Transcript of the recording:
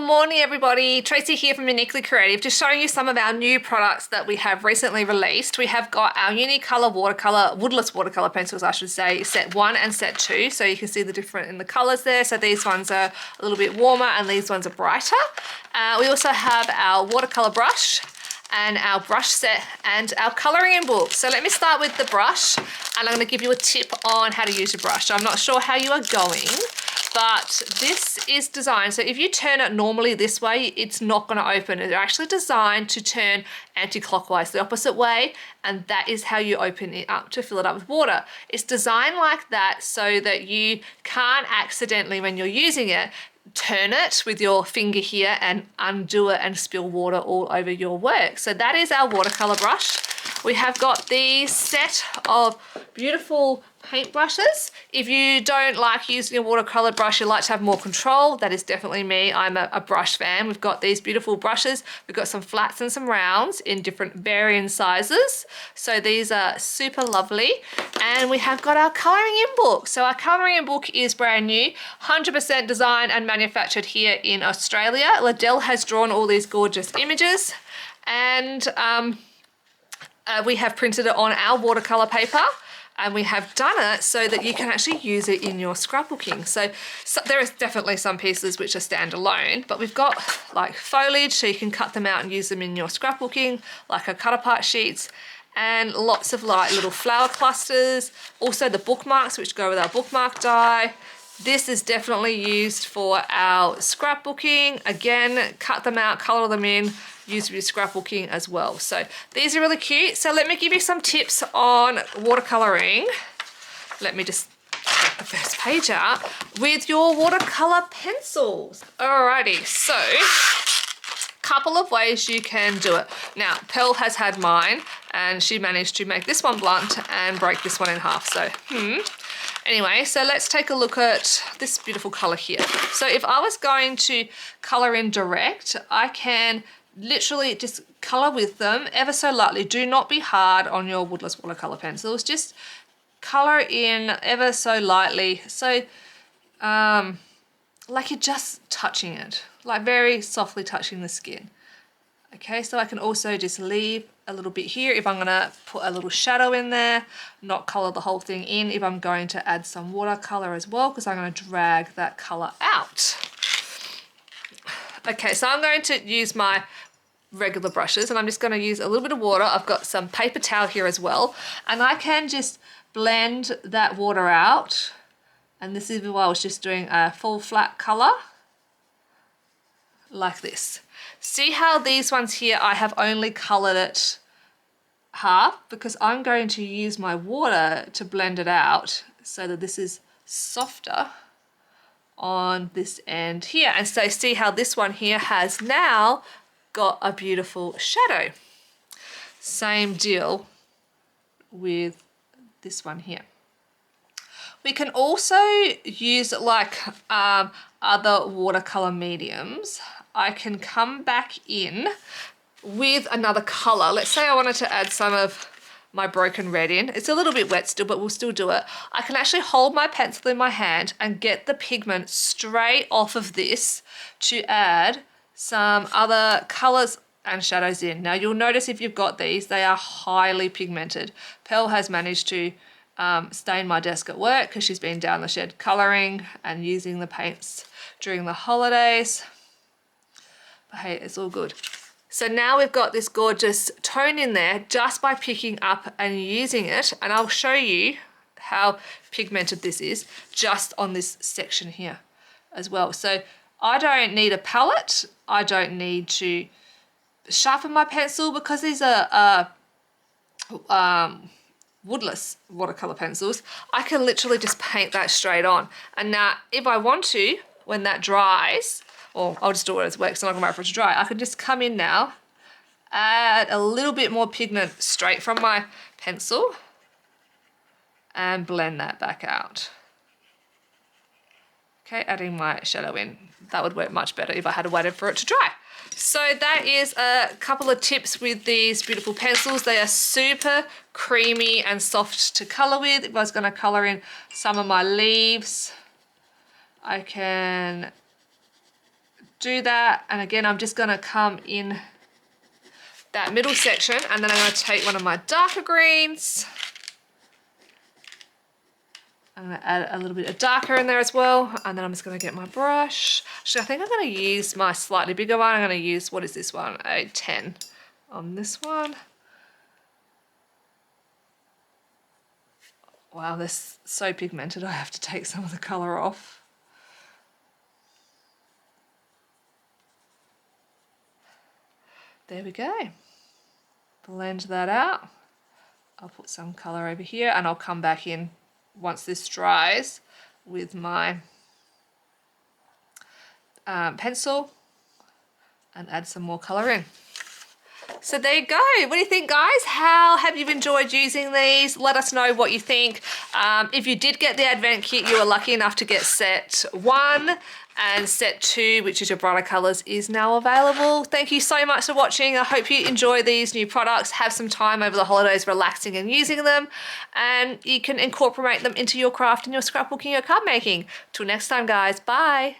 morning everybody, Tracy here from Uniquely Creative, just showing you some of our new products that we have recently released. We have got our Unicolor watercolor, woodless watercolor pencils I should say, set 1 and set 2, so you can see the difference in the colors there. So these ones are a little bit warmer and these ones are brighter. We also have our watercolor brush and our brush set and our colouring in book. So let me start with the brush, and I'm going to give you a tip on how to use your brush. I'm not sure how you are going, but this is designed, so if you turn it normally this way, it's not going to open. They're actually designed to turn anti-clockwise, the opposite way, and that is how you open it up to fill it up with water. It's designed like that so that you can't accidentally, when you're using it, turn it with your finger here and undo it and spill water all over your work. So that is our watercolor brush. We have got the set of beautiful paint brushes. If you don't like using a watercolor brush, you like to have more control, that is definitely me. I'm a brush fan. We've got these beautiful brushes. We've got some flats and some rounds in different varying sizes. So these are super lovely. And we have got our colouring in book. So our colouring in book is brand new, 100% designed and manufactured here in Australia. Liddell has drawn all these gorgeous images, and we have printed it on our watercolor paper, and we have done it so that you can actually use it in your scrapbooking. So there is definitely some pieces which are standalone, but we've got like foliage, so you can cut them out and use them in your scrapbooking, like our cut apart sheets, and lots of like little flower clusters. Also the bookmarks, which go with our bookmark die. This is definitely used for our scrapbooking. Again, cut them out, color them in, use with your scrapbooking as well. So these are really cute. So let me give you some tips on watercoloring. Let me just get the first page out with your watercolor pencils. Alrighty, so couple of ways you can do it. Now, Pearl has had mine and she managed to make this one blunt and break this one in half. So, Anyway, so let's take a look at this beautiful color here. So if I was going to color in direct, I can literally just color with them ever so lightly. Do not be hard on your woodless watercolor pencils. Just color in ever so lightly. So like you're just touching it, like very softly touching the skin. Okay, so I can also just leave a little bit here if I'm gonna put a little shadow in there, not color the whole thing in if I'm going to add some watercolor as well, because I'm gonna drag that color out. Okay, so I'm going to use my regular brushes and I'm just gonna use a little bit of water. I've got some paper towel here as well, and I can just blend that water out. And this is why I was just doing a full flat color like this. See how these ones here, I have only colored it half because I'm going to use my water to blend it out so that this is softer on this end here. And so see how this one here has now got a beautiful shadow. Same deal with this one here. We can also use like other watercolor mediums. I can come back in with another color. Let's say I wanted to add some of my broken red in. It's a little bit wet still, but we'll still do it. I can actually hold my pencil in my hand and get the pigment straight off of this to add some other colors and shadows in. Now you'll notice if you've got these, they are highly pigmented. Pearl has managed to stain my desk at work because she's been down the shed coloring and using the paints during the holidays. But hey, it's all good. So now we've got this gorgeous tone in there just by picking up and using it, and I'll show you how pigmented this is just on this section here as well. So I don't need a palette, I don't need to sharpen my pencil because these are woodless watercolor pencils. I can literally just paint that straight on. And now if I want to, when that dries, or I'll just do it as wet because I'm not gonna wait for it to dry, I can just come in now, add a little bit more pigment straight from my pencil and blend that back out. Okay, adding my shadow in. That would work much better if I had waited for it to dry. So that is a couple of tips with these beautiful pencils. They are super creamy and soft to color with. If I was gonna color in some of my leaves, I can do that. And again, I'm just gonna come in that middle section, and then I'm gonna take one of my darker greens. I'm gonna add a little bit of darker in there as well. And then I'm just gonna get my brush. Actually, I think I'm gonna use my slightly bigger one. I'm gonna use, what is this one? A 10 on this one. Wow, this is so pigmented, I have to take some of the color off. There we go. Blend that out. I'll put some color over here, and I'll come back in once this dries with my pencil and add some more color in. So there you go. What do you think, guys? How have you enjoyed using these? Let us know what you think. If you did get the Advent Kit, you were lucky enough to get set 1, and set 2, which is your brighter colors, is now available. Thank you so much for watching. I hope you enjoy these new products. Have some time over the holidays relaxing and using them, and you can incorporate them into your craft and your scrapbooking, your card making. Till next time, guys. Bye.